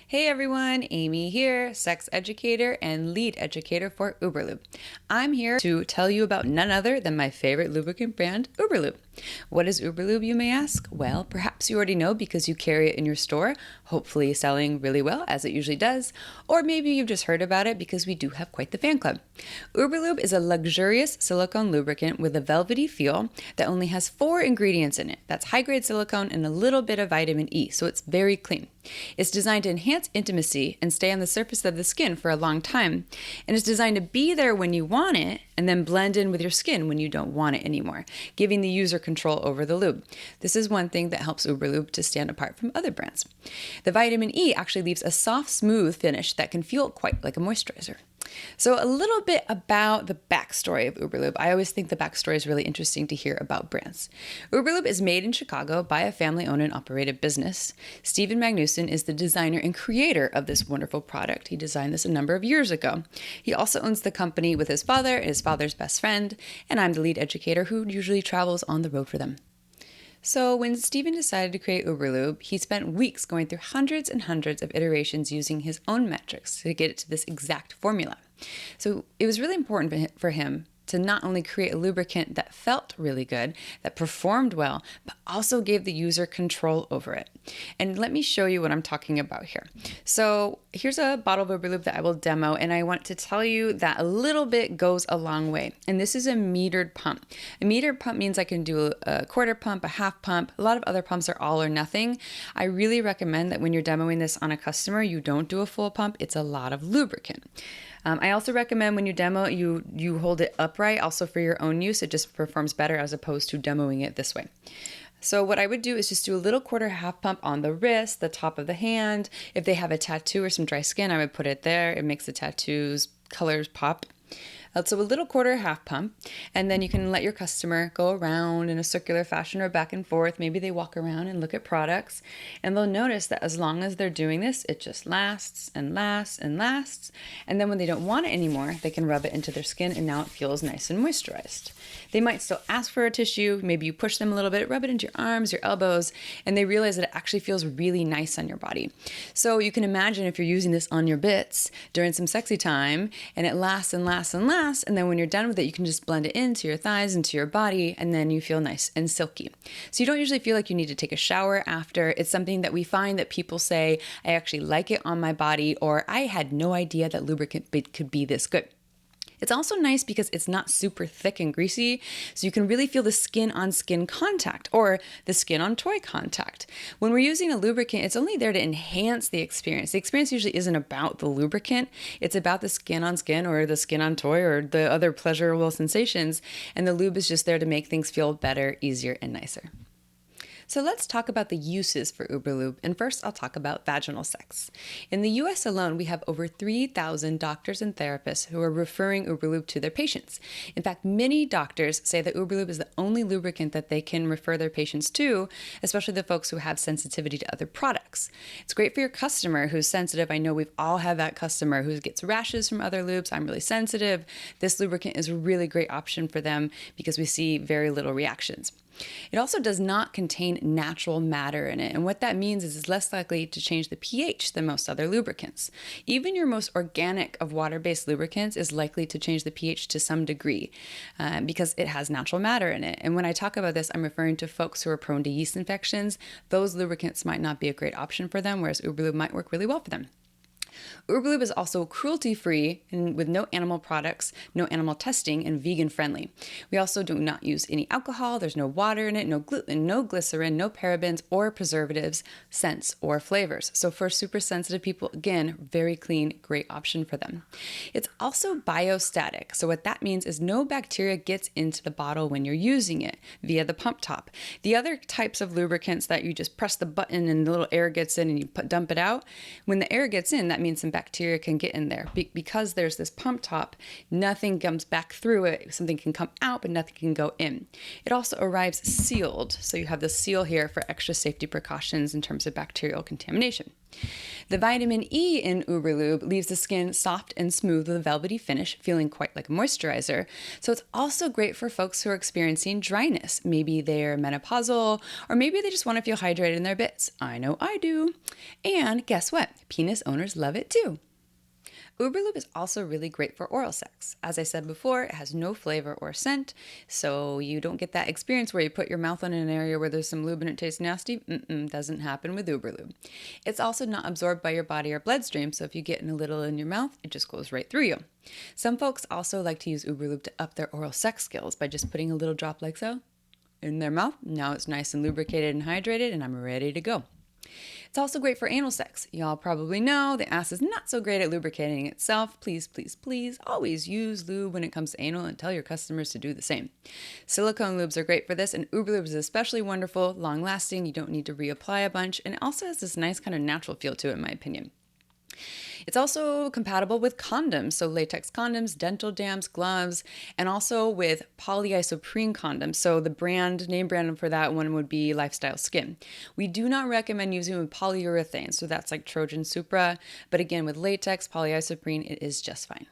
Hey everyone, Amy here, sex educator and lead educator for Überlube. I'm here to tell you about none other than my favorite lubricant brand, Überlube. What is Überlube, you may ask? Well, perhaps you already know because you carry it in your store, hopefully selling really well, as it usually does, or maybe you've just heard about it because we do have quite the fan club. Überlube is a luxurious silicone lubricant with a velvety feel that only has 4 ingredients in it. That's high-grade silicone and a little bit of vitamin E, so it's very clean. It's designed to enhance intimacy and stay on the surface of the skin for a long time. And it's designed to be there when you want it and then blend in with your skin when you don't want it anymore, giving the user control over the lube. This is one thing that helps Überlube to stand apart from other brands. The vitamin E actually leaves a soft, smooth finish that can feel quite like a moisturizer. So a little bit about the backstory of Überlube. I always think the backstory is really interesting to hear about brands. Überlube is made in Chicago by a family-owned and operated business. Stephen Magnuson is the designer and creator of this wonderful product. He designed this a number of years ago. He also owns the company with his father, his father's best friend, and I'm the lead educator who usually travels on the road for them. So when Stephen decided to create Überlube, he spent weeks going through hundreds and hundreds of iterations using his own metrics to get it to this exact formula. So it was really important for him to not only create a lubricant that felt really good, that performed well, but also gave the user control over it. And let me show you what I'm talking about here. So here's a bottle of Überlube that I will demo, and I want to tell you that a little bit goes a long way. And this is a metered pump. A metered pump means I can do a quarter pump, a half pump. A lot of other pumps are all or nothing. I really recommend that when you're demoing this on a customer, you don't do a full pump. It's a lot of lubricant. I also recommend when you demo, you hold it upright also for your own use. It just performs better as opposed to demoing it this way. So what I would do is just do a little quarter half pump on the wrist, the top of the hand. If they have a tattoo or some dry skin, I would put it there. It makes the tattoos colors pop. So a little quarter half pump, and then you can let your customer go around in a circular fashion or back and forth. Maybe they walk around and look at products, and they'll notice that as long as they're doing this, it just lasts and lasts and lasts. And then when they don't want it anymore, they can rub it into their skin, and now it feels nice and moisturized. They might still ask for a tissue. Maybe you push them a little bit, rub it into your arms, your elbows, and they realize that it actually feels really nice on your body. So you can imagine if you're using this on your bits during some sexy time, and it lasts and lasts and lasts, and then when you're done with it, you can just blend it into your thighs, into your body, and then you feel nice and silky. So you don't usually feel like you need to take a shower after. It's something that we find that people say, I actually like it on my body, or I had no idea that lubricant could be this good. It's also nice because it's not super thick and greasy, so you can really feel the skin-on-skin contact or the skin-on-toy contact. When we're using a lubricant, it's only there to enhance the experience. The experience usually isn't about the lubricant. It's about the skin-on-skin or the skin-on-toy or the other pleasurable sensations, and the lube is just there to make things feel better, easier, and nicer. So let's talk about the uses for Überlube, and first I'll talk about vaginal sex. In the US alone, we have over 3,000 doctors and therapists who are referring Überlube to their patients. In fact, many doctors say that Überlube is the only lubricant that they can refer their patients to, especially the folks who have sensitivity to other products. It's great for your customer who's sensitive. I know we've all had that customer who gets rashes from other lubes. I'm really sensitive. This lubricant is a really great option for them because we see very little reactions. It also does not contain natural matter in it, and what that means is it's less likely to change the pH than most other lubricants. Even your most organic of water-based lubricants is likely to change the pH to some degree because it has natural matter in it. And when I talk about this, I'm referring to folks who are prone to yeast infections. Those lubricants might not be a great option for them, whereas Überlube might work really well for them. Überlube is also cruelty-free and with no animal products, no animal testing, and vegan-friendly. We also do not use any alcohol. There's no water in it, no gluten, no glycerin, no parabens or preservatives, scents, or flavors. So for super sensitive people, again, very clean, great option for them. It's also biostatic. So what that means is no bacteria gets into the bottle when you're using it via the pump top. The other types of lubricants that you just press the button and the little air gets in and you dump it out, when the air gets in, that means some bacteria can get in there. Because there's this pump top, nothing comes back through it. Something can come out, but nothing can go in. It also arrives sealed, so you have the seal here for extra safety precautions in terms of bacterial contamination. The vitamin E in Überlube leaves the skin soft and smooth with a velvety finish, feeling quite like a moisturizer. So it's also great for folks who are experiencing dryness. Maybe they're menopausal, or maybe they just want to feel hydrated in their bits. I know I do. And guess what? Penis owners love it too. Überlube is also really great for oral sex. As I said before, it has no flavor or scent, so you don't get that experience where you put your mouth on an area where there's some lube and it tastes nasty. Doesn't happen with Überlube. It's also not absorbed by your body or bloodstream, so if you get in a little in your mouth, it just goes right through you. Some folks also like to use Überlube to up their oral sex skills by just putting a little drop like so in their mouth. Now it's nice and lubricated and hydrated, and I'm ready to go. It's also great for anal sex. Y'all probably know the ass is not so great at lubricating itself. Please, please, please always use lube when it comes to anal and tell your customers to do the same. Silicone lubes are great for this, and Überlube is especially wonderful, long-lasting. You don't need to reapply a bunch, and it also has this nice kind of natural feel to it, in my opinion. It's also compatible with condoms, so latex condoms, dental dams, gloves, and also with polyisoprene condoms. So the name brand for that one would be Lifestyle Skin. We do not recommend using with polyurethane, so that's like Trojan Supra, but again, with latex, polyisoprene, it is just fine.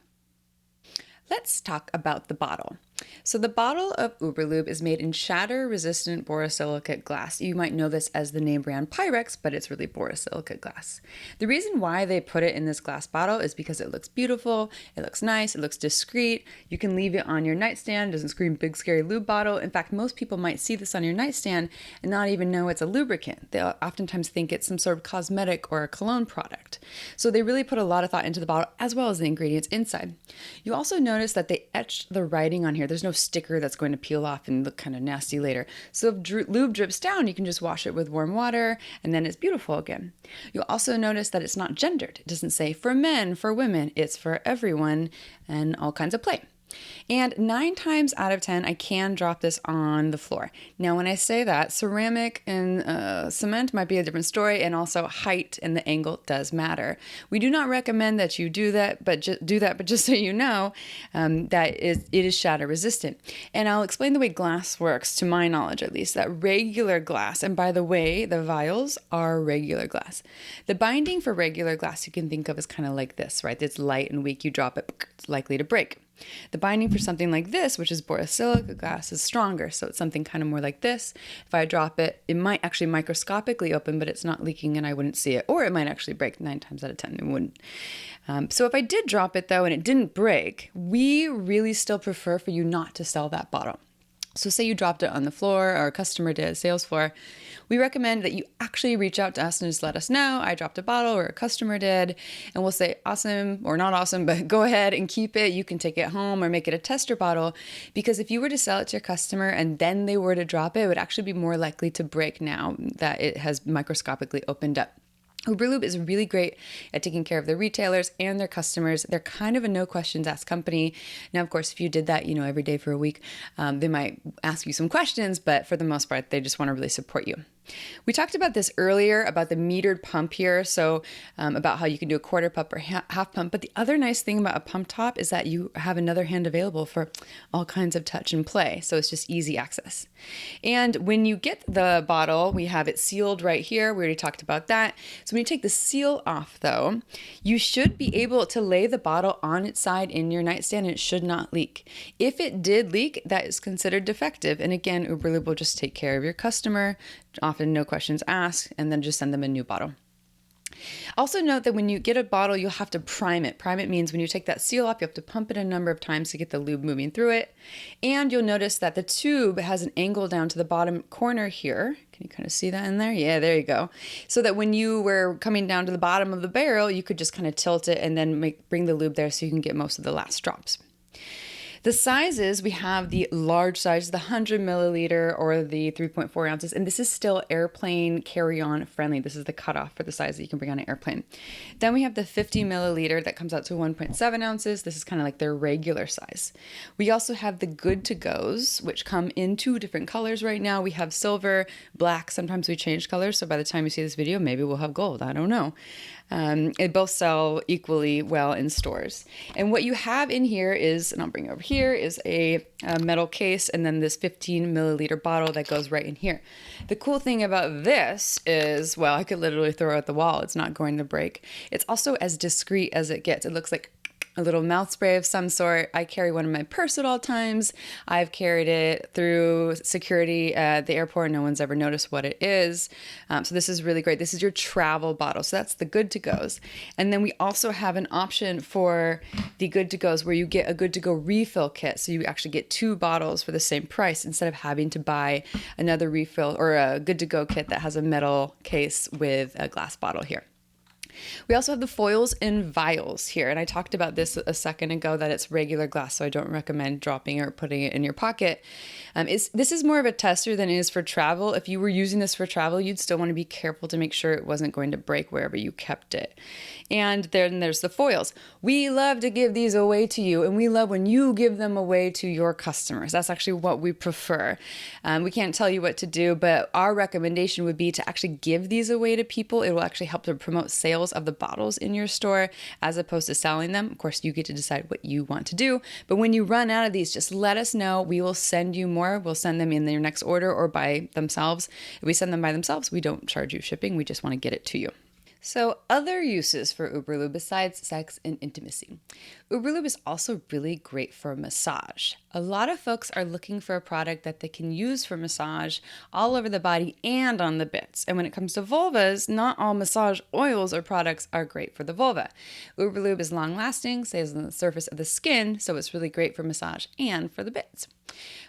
Let's talk about the bottle. So the bottle of Überlube is made in shatter-resistant borosilicate glass. You might know this as the name brand Pyrex, but it's really borosilicate glass. The reason why they put it in this glass bottle is because it looks beautiful, it looks nice, it looks discreet. You can leave it on your nightstand, doesn't scream big scary lube bottle. In fact, most people might see this on your nightstand and not even know it's a lubricant. They'll oftentimes think it's some sort of cosmetic or a cologne product. So they really put a lot of thought into the bottle as well as the ingredients inside. You also notice that they etched the writing on here. There's no sticker that's going to peel off and look kind of nasty later. So if lube drips down, you can just wash it with warm water and then it's beautiful again. You'll also notice that it's not gendered. It doesn't say for men, for women. It's for everyone and all kinds of play. And 9 times out of 10, I can drop this on the floor. Now, when I say that, ceramic and cement might be a different story, and also height and the angle does matter. We do not recommend that you do that, but just so you know, it is shatter resistant. And I'll explain the way glass works, to my knowledge at least, that regular glass, and by the way, the vials are regular glass. The binding for regular glass you can think of as kind of like this, right? It's light and weak, you drop it, it's likely to break. The binding for something like this, which is borosilicate glass, is stronger. So it's something kind of more like this. If I drop it, it might actually microscopically open, but it's not leaking and I wouldn't see it. Or it might actually break 9 times out of 10. It wouldn't. So if I did drop it though and it didn't break, we really still prefer for you not to sell that bottle. So say you dropped it on the floor or a customer did, sales floor, we recommend that you actually reach out to us and just let us know, I dropped a bottle or a customer did, and we'll say awesome or not awesome, but go ahead and keep it. You can take it home or make it a tester bottle, because if you were to sell it to your customer and then they were to drop it, it would actually be more likely to break now that it has microscopically opened up. Überlube is really great at taking care of their retailers and their customers. They're kind of a no questions asked company. Now, of course, if you did that, every day for a week, they might ask you some questions, but for the most part, they just want to really support you. We talked about this earlier, about the metered pump here, so about how you can do a quarter pump or half pump. But the other nice thing about a pump top is that you have another hand available for all kinds of touch and play, so it's just easy access. And when you get the bottle, we have it sealed right here. We already talked about that. So when you take the seal off, though, you should be able to lay the bottle on its side in your nightstand, and it should not leak. If it did leak, that is considered defective. And again, Überlube will just take care of your customer, often no questions asked, and then just send them a new bottle. Also note that when you get a bottle, you'll have to prime it. Prime it means when you take that seal off, you have to pump it a number of times to get the lube moving through it. And you'll notice that the tube has an angle down to the bottom corner here. Can you kind of see that in there? Yeah, there you go. So that when you were coming down to the bottom of the barrel, you could just kind of tilt it and then bring the lube there so you can get most of the last drops. The sizes, we have the large size, the 100 milliliter or the 3.4 ounces, and this is still airplane carry-on friendly. This is the cutoff for the size that you can bring on an airplane. Then we have the 50 milliliter that comes out to 1.7 ounces. This is kind of like their regular size. We also have the good to goes, which come in 2 different colors right now. We have silver, black. Sometimes we change colors, so by the time you see this video, maybe we'll have gold. I don't know. They both sell equally well in stores. And what you have in here is, and I'll bring it over here, here is a metal case, and then this 15 milliliter bottle that goes right in here. The cool thing about this is, well, I could literally throw it at the wall. It's not going to break. It's also as discreet as it gets. It looks like a little mouth spray of some sort. I carry one in my purse at all times. I've carried it through security at the airport. No one's ever noticed what it is. So this is really great. This is your travel bottle. So that's the good to goes. And then we also have an option for the good to goes where you get a good to go refill kit. So you actually get 2 bottles for the same price instead of having to buy another refill or a good to go kit that has a metal case with a glass bottle here. We also have the foils and vials here, and I talked about this a second ago that it's regular glass, so I don't recommend dropping or putting it in your pocket. This is more of a tester than it is for travel. If you were using this for travel, you'd still want to be careful to make sure it wasn't going to break wherever you kept it. And then there's the foils. We love to give these away to you, and we love when you give them away to your customers. That's actually what we prefer. We can't tell you what to do, but our recommendation would be to actually give these away to people. It will actually help to promote sales of the bottles in your store as opposed to selling them. Of course, you get to decide what you want to do, but when you run out of these, just let us know. We will send you more. We'll send them in your next order or by themselves. If we send them by themselves, we don't charge you shipping. We just want to get it to you. So other uses for Überlube besides sex and intimacy. Überlube is also really great for massage. A lot of folks are looking for a product that they can use for massage all over the body and on the bits. And when it comes to vulvas, not all massage oils or products are great for the vulva. Überlube is long lasting, stays on the surface of the skin, so it's really great for massage and for the bits.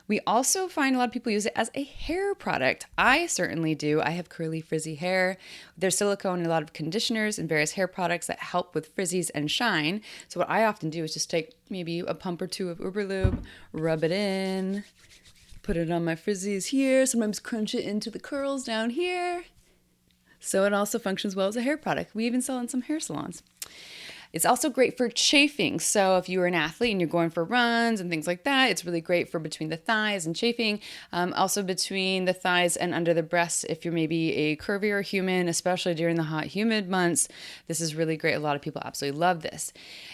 We also find a lot of people use it as a hair product. I certainly do. I have curly, frizzy hair. There's silicone in a lot of conditioners and various hair products that help with frizzies and shine. So what I often do is just take maybe a pump or 2 of Überlube, rub it in, put it on my frizzies here, sometimes crunch it into the curls down here. So it also functions well as a hair product. We even sell in some hair salons. It's also great for chafing. So if you're an athlete and you're going for runs and things like that, it's really great for between the thighs and chafing. Also between the thighs and under the breasts, if you're maybe a curvier human, especially during the hot, humid months, this is really great. A lot of people absolutely love this.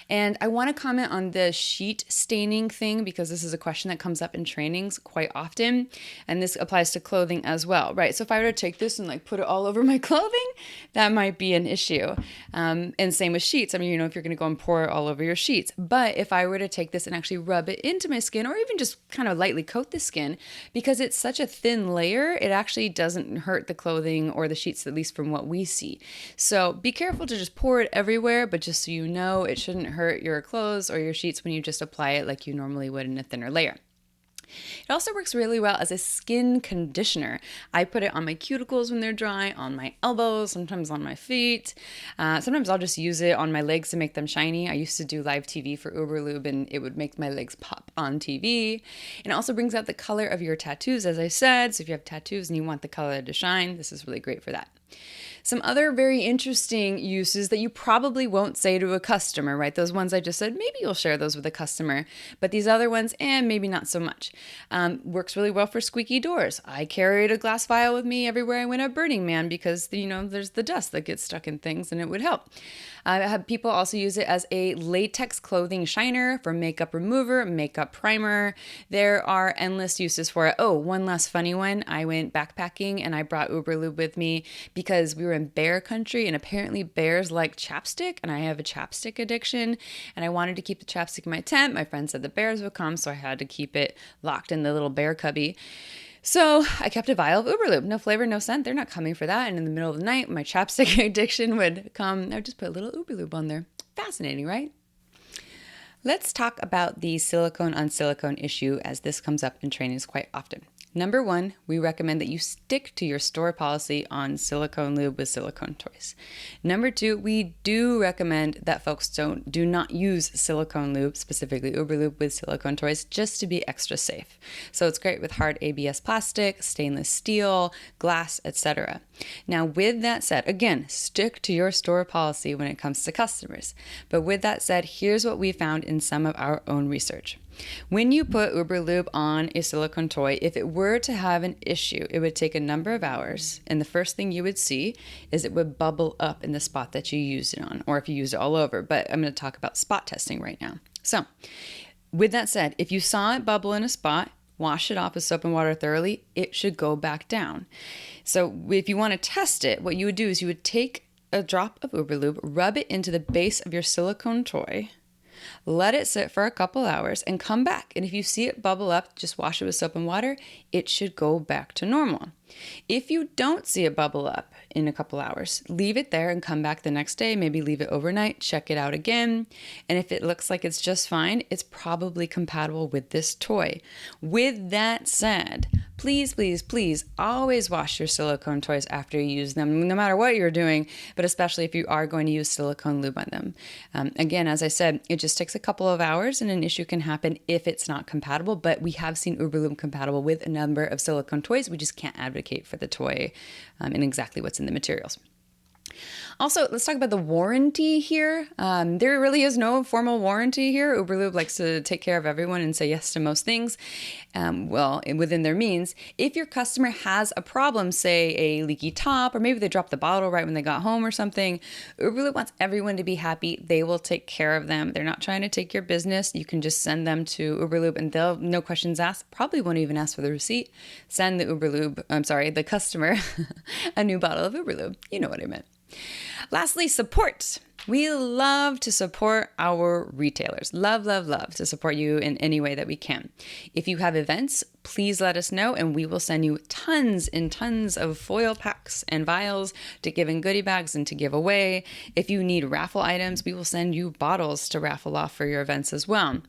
And I want to comment on the sheet staining thing because this is a question that comes up in trainings quite often. And this applies to clothing as well, right? So if I were to take this and like put it all over my clothing, that might be an issue. And same with sheets. I mean, if you're going to go and pour it all over your sheets. But if I were to take this and actually rub it into my skin or even just kind of lightly coat the skin, because it's such a thin layer, it actually doesn't hurt the clothing or the sheets, at least from what we see. So be careful to just pour it everywhere, but just so you know, it shouldn't hurt your clothes or your sheets when you just apply it like you normally would in a thinner layer. It also works really well as a skin conditioner. I put it on my cuticles when they're dry, on my elbows, sometimes on my feet. Sometimes I'll just use it on my legs to make them shiny. I used to do live TV for Überlube and it would make my legs pop on TV. And it also brings out the color of your tattoos, as I said. So if you have tattoos and you want the color to shine, this is really great for that. Some other very interesting uses that you probably won't say to a customer, right? Those ones I just said, maybe you'll share those with a customer, but these other ones, maybe not so much. Works really well for squeaky doors. I carried a glass vial with me everywhere I went at Burning Man because, there's the dust that gets stuck in things and it would help. People also use it as a latex clothing shiner, for makeup remover, makeup primer. There are endless uses for it. Oh, one last funny one. I went backpacking and I brought Überlube with me because we were in bear country and apparently bears like chapstick and I have a chapstick addiction and I wanted to keep the chapstick in my tent. My friend said the bears would come, so I had to keep it locked in the little bear cubby. So I kept a vial of Überlube. No flavor, no scent. They're not coming for that. And in the middle of the night, my chapstick addiction would come. I would just put a little Überlube on there. Fascinating, right? Let's talk about the silicone on silicone issue, as this comes up in trainings quite often. Number 1, we recommend that you stick to your store policy on silicone lube with silicone toys. Number 2, we do recommend that folks do not use silicone lube, specifically Überlube with silicone toys, just to be extra safe. So it's great with hard ABS plastic, stainless steel, glass, etc. Now, with that said, again, stick to your store policy when it comes to customers. But with that said, here's what we found in some of our own research. When you put Überlube on a silicone toy, if it were to have an issue, it would take a number of hours. And the first thing you would see is it would bubble up in the spot that you used it on, or if you use it all over. But I'm going to talk about spot testing right now. So With that said, if you saw it bubble in a spot, wash it off with soap and water thoroughly, it should go back down. So if you want to test it, what you would do is you would take a drop of Überlube, rub it into the base of your silicone toy, let it sit for a couple hours, and come back. And if you see it bubble up, just wash it with soap and water. It should go back to normal. If you don't see it bubble up in a couple hours, leave it there and come back the next day. Maybe leave it overnight, check it out again. And if it looks like it's just fine, it's probably compatible with this toy. With that said, please, please, please always wash your silicone toys after you use them, no matter what you're doing, but especially if you are going to use silicone lube on them. Again, as I said, it just takes a couple of hours and an issue can happen if it's not compatible, but we have seen Überlube compatible with a number of silicone toys. We just can't advocate for the toy and exactly what's in the materials. Also, let's talk about the warranty here. There really is no formal warranty here. Überlube likes to take care of everyone and say yes to most things, within their means. If your customer has a problem, say a leaky top, or maybe they dropped the bottle right when they got home or something, Überlube wants everyone to be happy. They will take care of them. They're not trying to take your business. You can just send them to Überlube and they'll, no questions asked, probably won't even ask for the receipt. Send the customer a new bottle of Überlube. You know what I meant. Lastly, support. We love to support our retailers. Love, love, love to support you in any way that we can. If you have events, please let us know and we will send you tons and tons of foil packs and vials to give in goodie bags and to give away. If you need raffle items, we will send you bottles to raffle off for your events as well.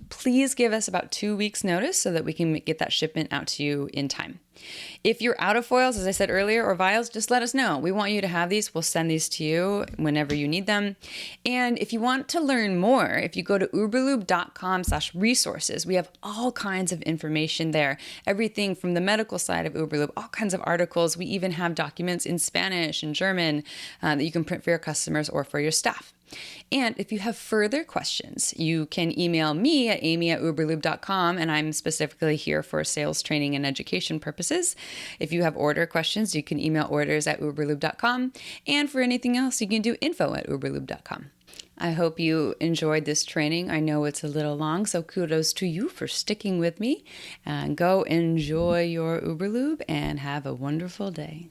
Please give us about 2 weeks notice so that we can get that shipment out to you in time. If you're out of foils, as I said earlier, or vials, just let us know. We want you to have these. We'll send these to you whenever you need them. And if you want to learn more, if you go to Überlube.com/resources, we have all kinds of information there. Everything from the medical side of Überlube, all kinds of articles. We even have documents in Spanish and German that you can print for your customers or for your staff. And if you have further questions, you can email me at amy@uberlube.com, and I'm specifically here for sales training and education purposes. If you have order questions, you can email orders@uberlube.com. And for anything else, you can do info@uberlube.com. I hope you enjoyed this training. I know it's a little long, so kudos to you for sticking with me. And go enjoy your Überlube and have a wonderful day.